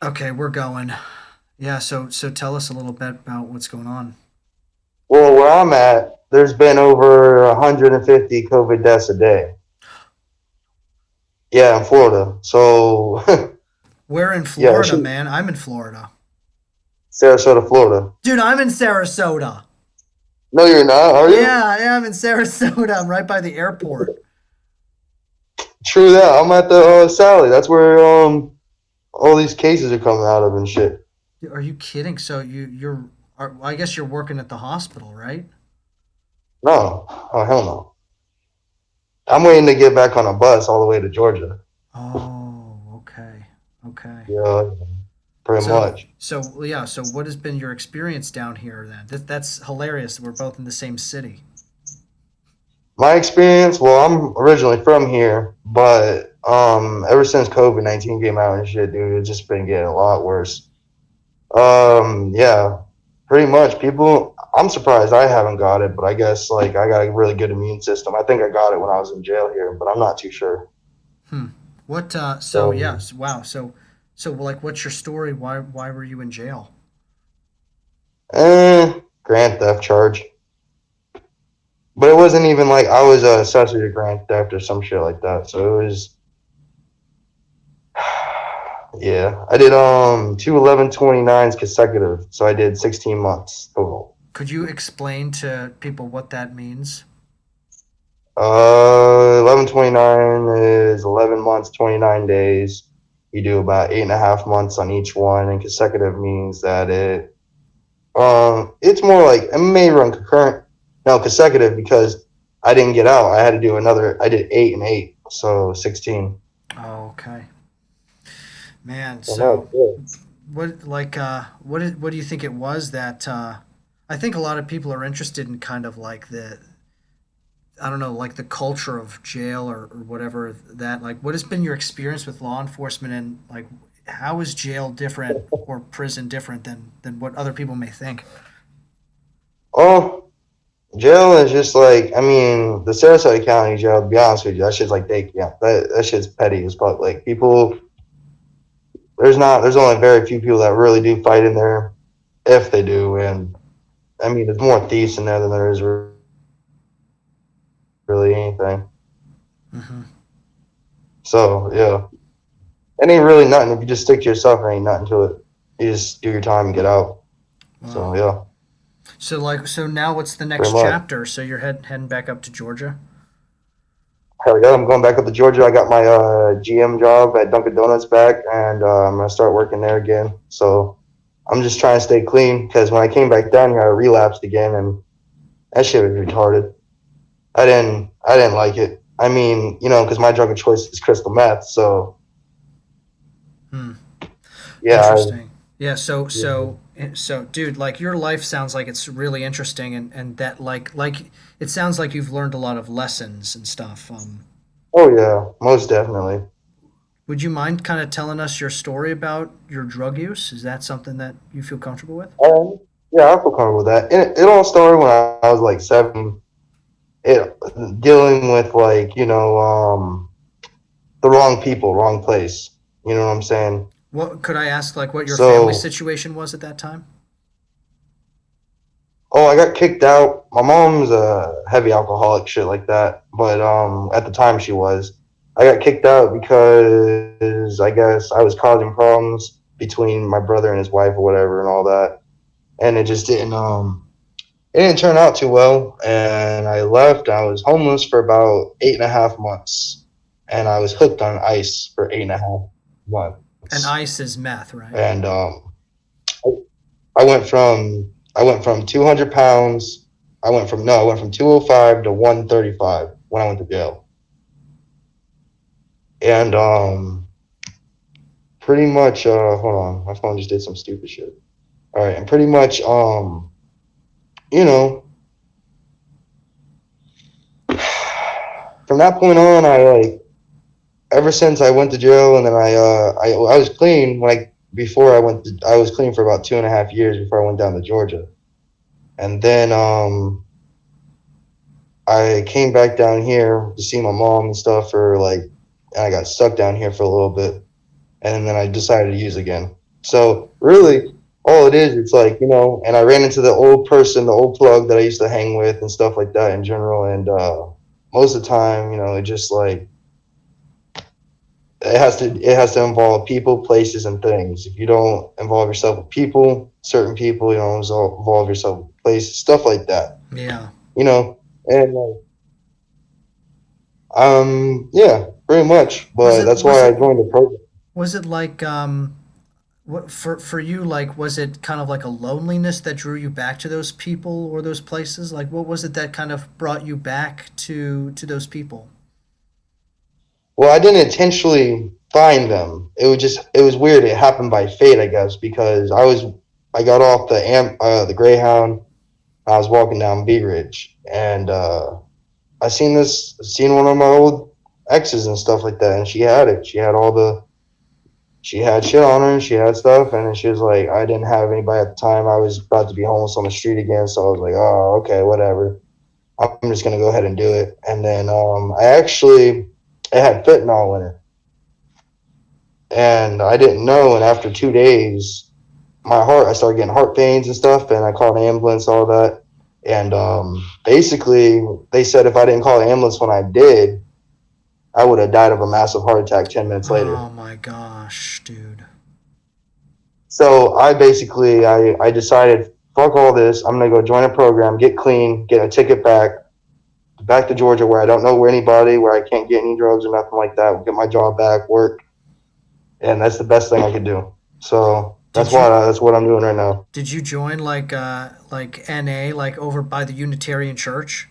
Okay, we're going. Yeah, so tell us a little bit about what's going on. Well, where I'm at, there's been over 150 COVID deaths a day. Yeah, in Florida. So, We're in yeah, Florida, man. I'm in Florida. Sarasota, Florida. Dude, I'm in Sarasota. No, you're not, are you? Yeah, I'm in Sarasota. I'm right by the airport. True that. I'm at the Sally. That's where all these cases are coming out of and shit. Are you kidding? So I guess you're working at the hospital, right? No, oh hell no. I'm waiting to get back on a bus all the way to Georgia. Oh, okay. Okay. Yeah, pretty So much. so yeah, so what has been your experience down here then? That's hilarious. We're both in the same city. My experience, well, I'm originally from here, but ever since COVID-19 came out and shit, dude, it's just been getting a lot worse. Yeah, pretty much. People, I'm surprised I haven't got it, but I guess like I got a really good immune system. I think I got it when I was in jail here, but I'm not too sure. Hmm. What so So, yes, wow. So like what's your story? Why were you in jail? grand theft charge, but it wasn't even like I was a accessory to grand theft or some shit like that. So it was, yeah, I did 2/11/29s consecutive, so I did 16 months total. Could you explain to people what that means? 11/29 is 11 months, 29 days. You do about 8.5 months on each one, and consecutive means that it's more like it may run concurrent, no consecutive because I didn't get out. I had to do another. I did 8 and 8, so 16. Oh, okay. Man, So no, so what do you think it was that I think a lot of people are interested in kind of like the I don't know, like the culture of jail or whatever that like what has been your experience with law enforcement and like how is jail different or prison different than what other people may think? oh, jail is just like I mean the Sarasota County jail. To be honest with you, that shit's like day camp. That shit's petty as fuck. Like people, there's only very few people that really do fight in there if they do, and I mean, there's more thieves in there than there is really anything. Hmm. So yeah, it ain't really nothing if you just stick to yourself. It ain't nothing to it. You just do your time and get out. Wow. So yeah, So now what's the pretty next much. chapter? So you're heading back up to Georgia? Hell yeah, I'm going back up to Georgia. I got my GM job at Dunkin' Donuts back, and I'm gonna start working there again. So I'm just trying to stay clean because when I came back down here, I relapsed again, and that shit was retarded. I didn't like it. I mean, because my drug of choice is crystal meth. So Hmm. yeah, Interesting. Yeah, so yeah. so so dude, like your life sounds like it's really interesting and that like it sounds like you've learned a lot of lessons and stuff. Oh yeah, most definitely. Would you mind kind of telling us your story about your drug use? Is that something that you feel comfortable with? Yeah, I feel comfortable with that. It all started when I was like 7. It dealing with like the wrong people, wrong place. You know what I'm saying? What could I ask like what your family So, situation was at that time? oh, I got kicked out. My mom's a heavy alcoholic, shit like that. But at the time she was. I got kicked out because I guess I was causing problems between my brother and his wife or whatever and all that, and it didn't turn out too well, and I left. I was homeless for about 8.5 months, and I was hooked on ice for 8.5 months. And ice is meth, right? And I went from 200 pounds. I went from 205 to 135 when I went to jail, and pretty much. Hold on, my phone just did some stupid shit. All right, and pretty much you know, from that point on, I like ever since I went to jail, and then I was clean when I before I went to, I was clean for about 2.5 years before I went down to Georgia, and then I came back down here to see my mom and stuff and I got stuck down here for a little bit, and then I decided to use again. So really, all it is, it's like, and I ran into the old person, the old plug that I used to hang with and stuff like that in general. And most of the time, it just like it has to involve people, places, and things. If you don't involve yourself with people, certain people, you don't involve yourself with places, stuff like that. Yeah. And yeah, pretty much. Was But it that's was why I it joined the program. was it like what for you, like, was it kind of like a loneliness that drew you back to those people or those places? Like, what was it that kind of brought you back to those people? Well, I didn't intentionally find them. It was weird. It happened by fate, I guess, because I got off the Greyhound. I was walking down B Ridge, and seen one of my old exes and stuff like that, and she had it. She had shit on her, and she had stuff, and then she was like, I didn't have anybody at the time. I was about to be homeless on the street again, so I was like, oh, okay, whatever. I'm just gonna go ahead and do it. And then it had fentanyl in it, and I didn't know. And after 2 days, I started getting heart pains and stuff, and I called an ambulance, all that. And basically, they said if I didn't call an ambulance when I did, I would have died of a massive heart attack 10 minutes later. Oh my gosh, dude. So I decided, fuck all this. I'm gonna go join a program, get clean, get a ticket back to Georgia, where I don't know where anybody, where I can't get any drugs or nothing like that. Get my job back, work, and that's the best thing I could do. So Did you that's what I'm doing right now. did you join like NA, like over by the Unitarian Church?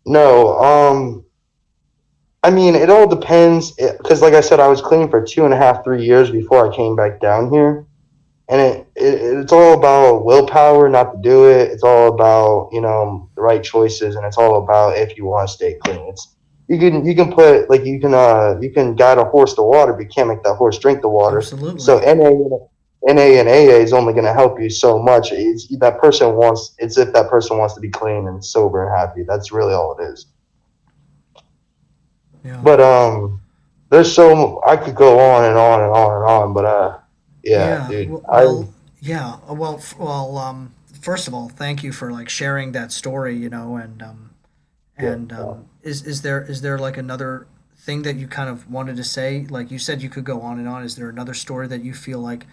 No, I mean, it all depends because, like I said, I was clean for 2.5, 3 years before I came back down here, and it's all about willpower not to do it. It's all about the right choices, and it's all about if you want to stay clean. It's you can put like you can guide a horse to water, but you can't make that horse drink the water. So Absolutely. NA and AA is only going to help you so much. It's if that person wants to be clean and sober and happy. That's really all it is. Yeah. But there's I could go on and on and on and on, but yeah, Yeah. dude, Well, yeah. First of all, thank you for like sharing that story, yeah, and is there like another thing that you kind of wanted to say? Like you said, you could go on and on. Is there another story that you feel like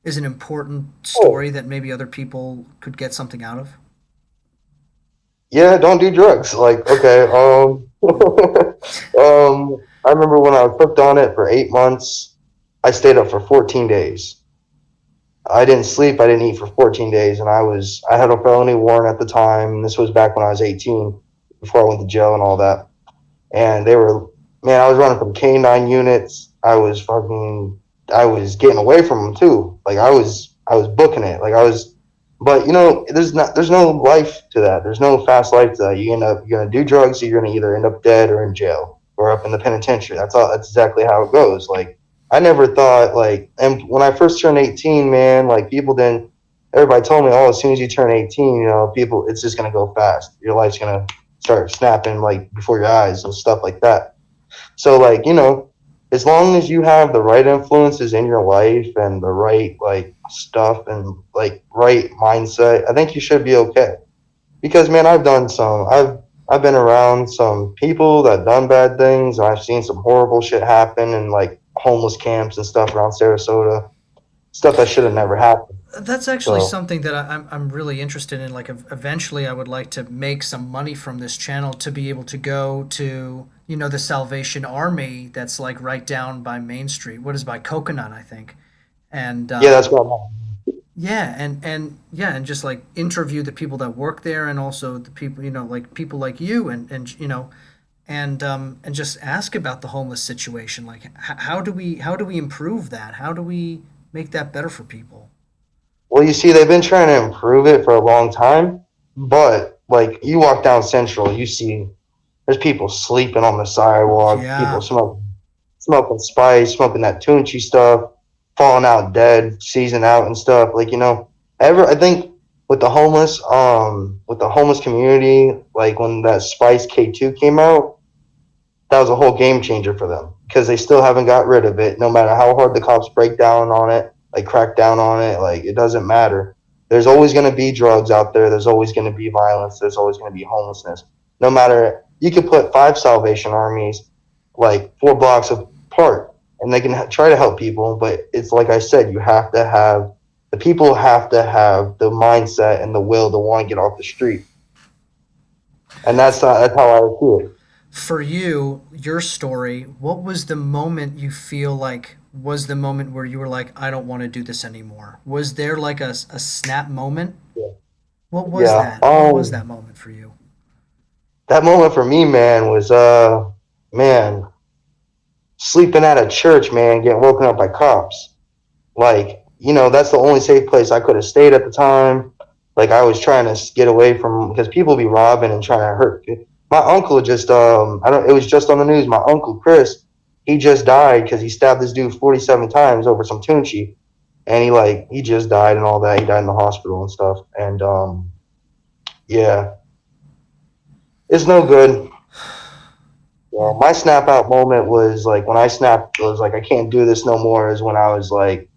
is an important oh story that maybe other people could get something out of? yeah, don't do drugs. Like okay, I remember when I was hooked on it for 8 months, I stayed up for 14 days. I didn't sleep, I didn't eat for 14 days, and I had a felony warrant at the time. This was back when I was 18, before I went to jail and all that. And man, I was running from K9 units. I was getting away from them too. Like I was booking it. But there's no life to that. There's no fast life to that. You're gonna do drugs. You're gonna either end up dead or in jail or up in the penitentiary. That's all. That's exactly how it goes. Like I never thought and when I first turned 18, man, like people didn't. Everybody told me, oh, as soon as you turn 18, it's just gonna go fast. Your life's gonna start snapping like before your eyes and stuff like that. So as long as you have the right influences in your life and the right like stuff and like right mindset, I think you should be okay. Because man, I've been around some people that done bad things. And I've seen some horrible shit happen in like homeless camps and stuff around Sarasota. Stuff that should have never happened. That's actually So something that I'm really interested in. Like, eventually, I would like to make some money from this channel to be able to go to, the Salvation Army that's like right down by Main Street. What is by Coconut, I think. And yeah, that's what I'm. yeah, and just like interview the people that work there, and also the people, like people like you, and just ask about the homeless situation. Like, how do we improve that? How do we make that better for people? Well, you see, they've been trying to improve it for a long time, but like you walk down Central, you see there's people sleeping on the sidewalk, people Yeah. smoking spice, smoking that Tunchi stuff, falling out dead, seizing out and stuff. Like I think with the homeless community, like when that Spice K2 came out, that was a whole game changer for them because they still haven't got rid of it. No matter how hard the cops break down on it, like crack down on it, like it doesn't matter. There's always going to be drugs out there. There's always going to be violence. There's always going to be homelessness. No matter, you could put five Salvation Armies like 4 blocks apart and they can try to help people. But it's like I said, you have to have, the people have to have the mindset and the will to want to get off the street. And that's how I see it. For you, your story, what was the moment you feel like was the moment where you were like, I don't want to do this anymore? Was there like a snap moment? What was Yeah. that? What was that moment for you? That moment for me, man, was man, sleeping at a church, man, getting woken up by cops. Like, that's the only safe place I could have stayed at the time. Like I was trying to get away from because people be robbing and trying to hurt. My uncle just I don't it was just on the news. My uncle Chris, he just died because he stabbed this dude 47 times over some Tunchi. And he just died and all that. He died in the hospital and stuff. And yeah, it's no good. Yeah, Well, my snap out moment was like when I snapped, it was like I can't do this no more. Is when I was like,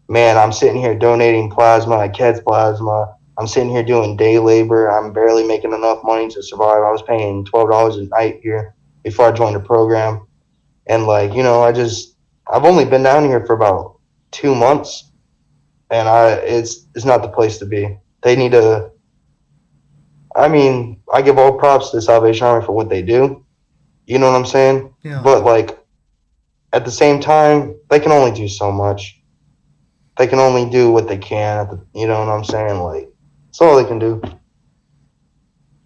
man, I'm sitting here donating plasma, like Ked's plasma. I'm sitting here doing day labor. I'm barely making enough money to survive. I was paying $12 a night here before I joined the program, and I've only been down here for about 2 months, and it's not the place to be. They need to. I mean, I give all props to the Salvation Army for what they do. You know what I'm saying? yeah, But like at the same time, they can only do so much. They can only do what they can. You know what I'm saying? Like that's all they can do.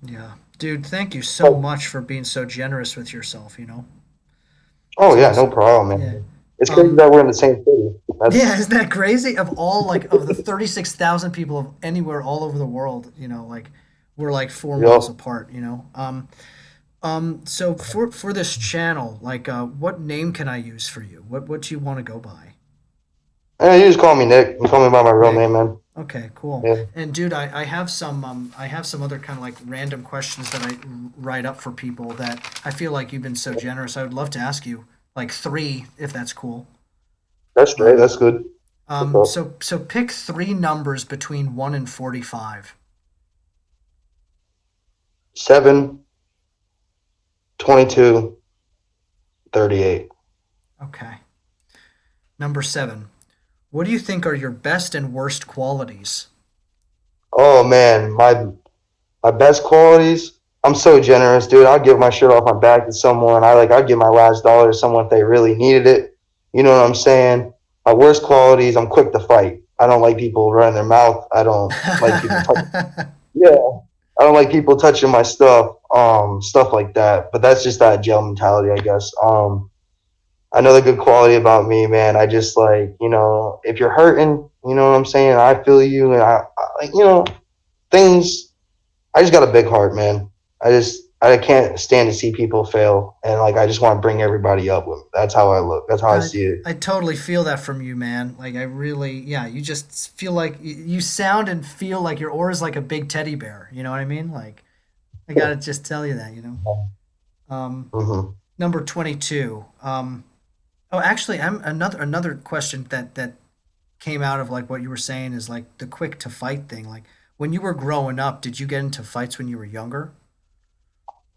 yeah. Dude, thank you so much for being so generous with yourself, you know? Oh It's yeah, no awesome. problem, Yeah. man. It's crazy Um, that we're in the same city. yeah, That's isn't that crazy? Of all like of the 36,000 people of anywhere all over the world, you know, like we're like 4 miles yo. apart, you know. So for this channel, like what name can I use for you? What do you want to go by? You just call me Nick. You call me by my real Nick. name, man. Okay, cool. Yeah, And dude, I have some other kind of like random questions that I write up for people that I feel like you've been so generous. I would love to ask you like three, if that's cool. that's great. Um, That's good. What's up? so pick three numbers between 1 and 45. 7, 22, 38. Okay. Number 7. What do you think are your best and worst qualities? Oh man, my best qualities. I'm so generous, dude. I'll give my shirt off my back to someone. I'd give my last dollar to someone if they really needed it. You know what I'm saying? My worst qualities, I'm quick to fight. I don't like people running their mouth. I don't like people touching. Yeah, I don't like people touching my stuff, stuff like that. But that's just that jail mentality, I guess. Another good quality about me, man. I just if you're hurting, you know what I'm saying. I feel you, and things. I just got a big heart, man. I can't stand to see people fail, and I just want to bring everybody up with me. That's how I look. That's how I I see it. I totally feel that from you, man. Like I really, yeah, you just feel like you sound and feel like your aura is like a big teddy bear. You know what I mean? Like I gotta just tell you that, you know. Um, Mm-hmm. Number 22. Oh, actually, I'm another question that came out of like what you were saying is like the quick to fight thing. Like when you were growing up, did you get into fights when you were younger?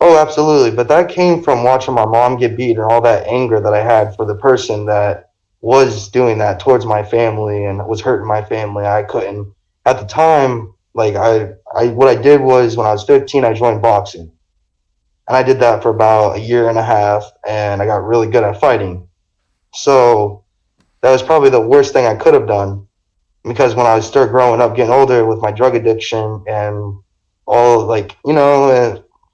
Oh, absolutely. But that came from watching my mom get beat and all that anger that I had for the person that was doing that towards my family and was hurting my family. I couldn't at the time. What I did was when I was 15, I joined boxing, and I did that for about a year and a half, and I got really good at fighting. So that was probably the worst thing I could have done because when I start growing up, getting older with my drug addiction and all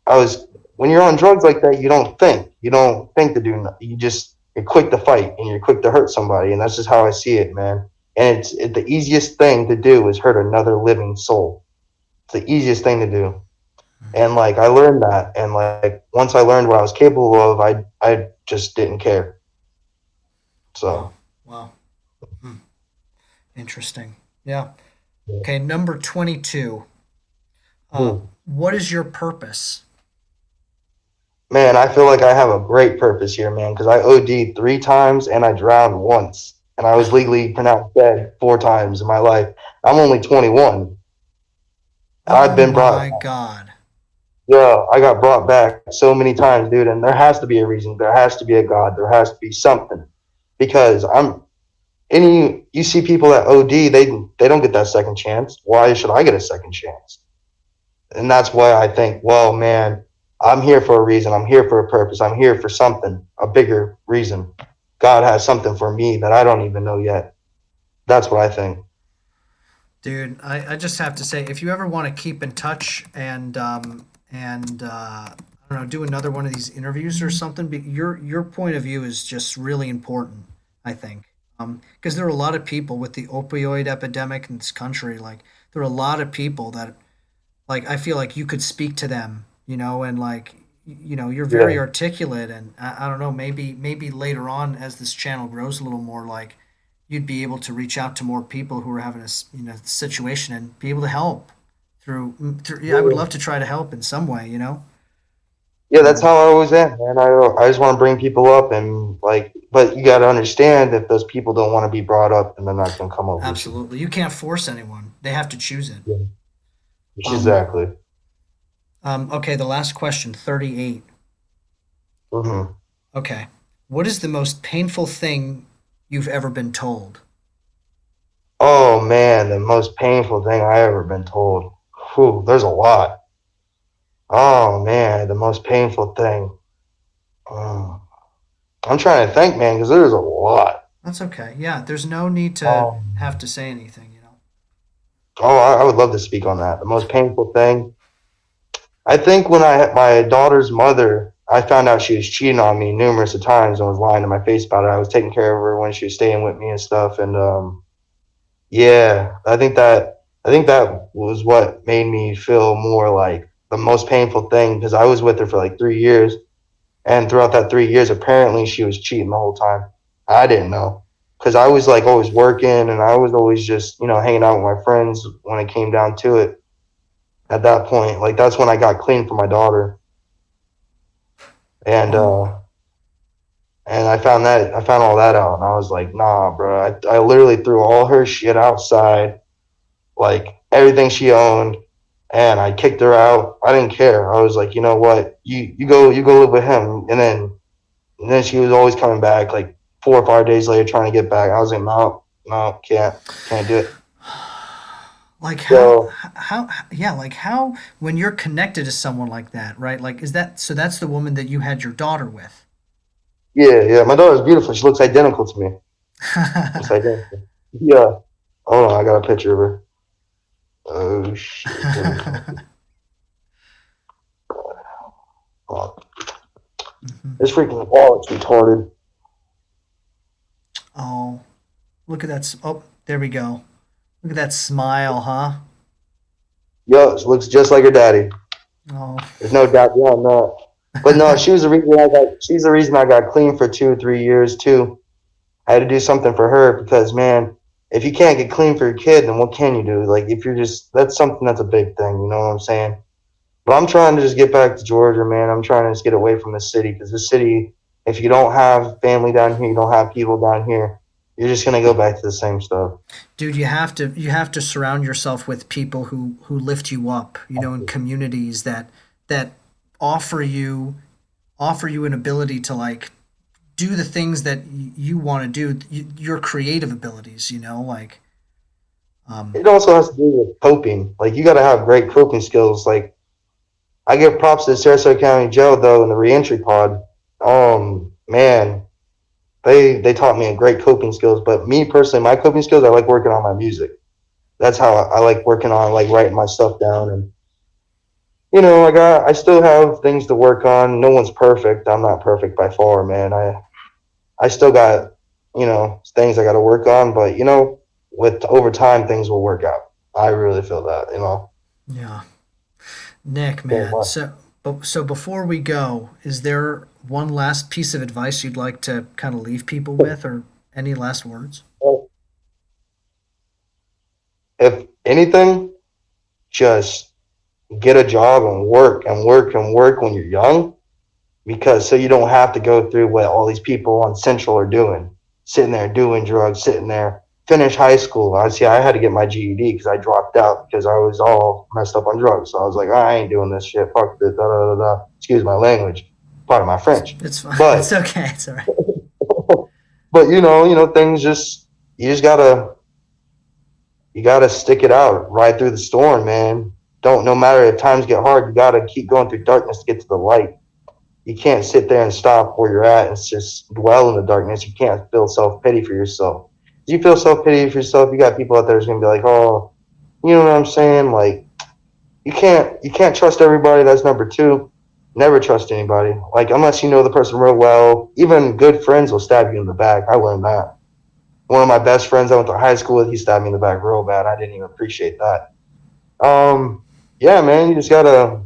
I was when you're on drugs like that, you don't think to do nothing. You're quick to fight and you're quick to hurt somebody, and that's just how I see it, man. And the easiest thing to do is hurt another living soul. It's the easiest thing to do, and I learned that, and once I learned what I was capable of, I just didn't care. Wow. So. Wow. Hmm. Interesting. Yeah. Okay, number 22. Hmm. What is your purpose? Man, I feel like I have a great purpose here, man, because I OD'd 3 times and I drowned once. And I was legally pronounced dead 4 times in my life. I'm only 21. I've Oh been brought, my God. yeah, I got brought back so many times, dude. And there has to be a reason. There has to be a God. There has to be something. Because you see people at OD, they don't get that second chance. Why should I get a second chance? And that's why I think, well, man, I'm here for a reason. I'm here for a purpose. I'm here for something, a bigger reason. God has something for me that I don't even know yet. That's what I think. Dude, I just have to say, if you ever want to keep in touch I don't know, do another one of these interviews or something, your point of view is just really important. I think, because there are a lot of people with the opioid epidemic in this country. Like, there are a lot of people that, like, I feel like you could speak to them, and like, you're very Yeah. articulate, and I don't know, maybe later on as this channel grows a little more, like, you'd be able to reach out to more people who are having a situation and be able to help through. Yeah, I would Yeah, love to try to help in some way. yeah, that's Um, how I always am, man. I just want to bring people up and like, but you got to understand if those people don't want to be brought up, and they're not gonna come up with you. Absolutely, you can't force anyone; they have to choose it. Yeah. Um, Exactly. okay, the last question, 38. Hmm. Okay, what is the most painful thing you've ever been told? Oh man, the most painful thing I ever been told. Whew, there's a lot. Oh man, the most painful thing. Mm. I'm trying to think, man, because there's a lot. That's okay. Yeah, there's no need to have Um, to say anything. I would love to speak on that. The most painful thing. I think when I had my daughter's mother, I found out she was cheating on me numerous of times and was lying to my face about it. I was taking care of her when she was staying with me and stuff. And yeah, I think that was what made me feel more like the most painful thing because I was with her for like 3 years. And throughout that 3 years, apparently she was cheating the whole time. I didn't know because I was like always working and I was always just hanging out with my friends when it came down to it. At that point, like that's when I got clean for my daughter, and Oh, uh, and I found all that out, and I was like, nah, bro. I literally threw all her shit outside, like everything she owned, and I kicked her out. I didn't care. I was like, you know what, you go live with him, and then she was always coming back like 4 or 5 days later trying to get back. I was like, no, no, can't do it. like So yeah, like how when you're connected to someone like that, right? Like, is that so? That's the woman that you had your daughter with. yeah, yeah, my daughter's beautiful. She looks identical to me. Looks identical. Yeah. Hold on, I got a picture of her. Oh shit, here we go. Oh, Mhm. this freaking wallet's retarded. Oh, look at that! Oh, there we go. Look at that smile, huh? Yo, she looks just like her daddy. Oh, There's no doubt beyond that. But no, she was the reason I got. She's the reason I got clean for 2 or 3 years too. I had to do something for her because man, if you can't get clean for your kid, then what can you do? Like if you're just that's something that's a big thing. You know what I'm saying? But I'm trying to just get back to Georgia, man. I'm trying to just get away from the city because the city, if you don't have family down here, you don't have people down here, you're just gonna go back to the same stuff. dude, you have to surround yourself with people who lift you up. In communities that offer you offer you an ability to, like, do the things that you want to do, your creative abilities, like, um It also has to do with coping. Like you got to have great coping skills. Like I give props to the Sarasota County Jail though in the reentry pod. Man, they taught me great coping skills. But me personally, my coping skills, I like working on my music. That's how I like working on like writing my stuff down and I still have things to work on. No one's perfect. I'm not perfect by far, man. I still got, things I got to work on, but with over time things will work out. I really feel that. yeah, Nick, So man. much. So before we go, is there one last piece of advice you'd like to kind of leave people with, or any last words? If anything, just get a job and work and work and work when you're young because so you don't have to go through what all these people on Central are doing, sitting there doing drugs, sitting there. Finish high school. I see. I had to get my GED because I dropped out because I was all messed up on drugs. So I was like, I ain't doing this shit. Fuck this. Da da da da. Excuse my language. Part of my French. It's fine. It's But okay. It's all right. but things just you just gotta stick it out, ride through the storm, man. Don't no matter if times get hard, you gotta keep going through darkness to get to the light. You can't sit there and stop where you're at and just dwell in the darkness. You can't feel self pity for yourself. If you feel self pity for yourself, you got people out there who's gonna be like, oh, you know what I'm saying? Like you can't trust everybody. That's number two. Never trust anybody. Like unless you know the person real well. Even good friends will stab you in the back. I learned that. One of my best friends I went to high school with, he stabbed me in the back real bad. I didn't even appreciate that. Um, yeah, man, you just gotta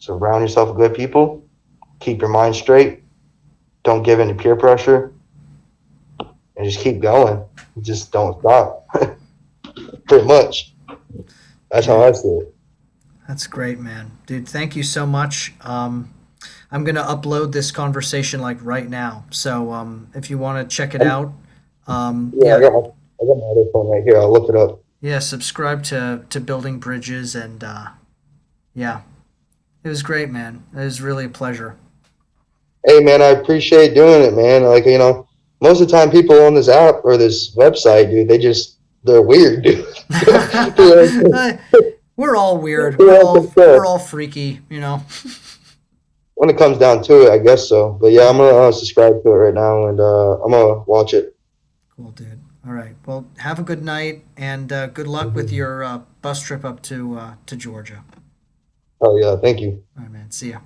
surround yourself with good people. Keep your mind straight. Don't give in to peer pressure, and just keep going. Just don't stop. Pretty much. That's how Dude, I see it. that's great, man. Dude, thank you so much. I'm gonna upload this conversation like right now. So if you want to check it I'm, out, yeah, yeah, I got my other phone right here. I'll look it up. yeah, subscribe to Building Bridges, and yeah, it was great, man. It was really a pleasure. Hey, man, I appreciate doing it, man. Like most of the time, people on this app or this website, dude, they're weird, dude. they're, We're all weird. they're We're like all we're themselves. all freaky, you know. When it comes down to it, I guess so. But yeah, I'm gonna subscribe to it right now, and I'm gonna watch it. Cool, dude. All right. Well, have a good night, and good luck with Mhm. your bus trip up to Georgia. Oh yeah, thank you. All right, man. See ya.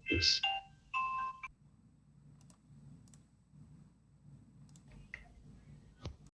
Peace.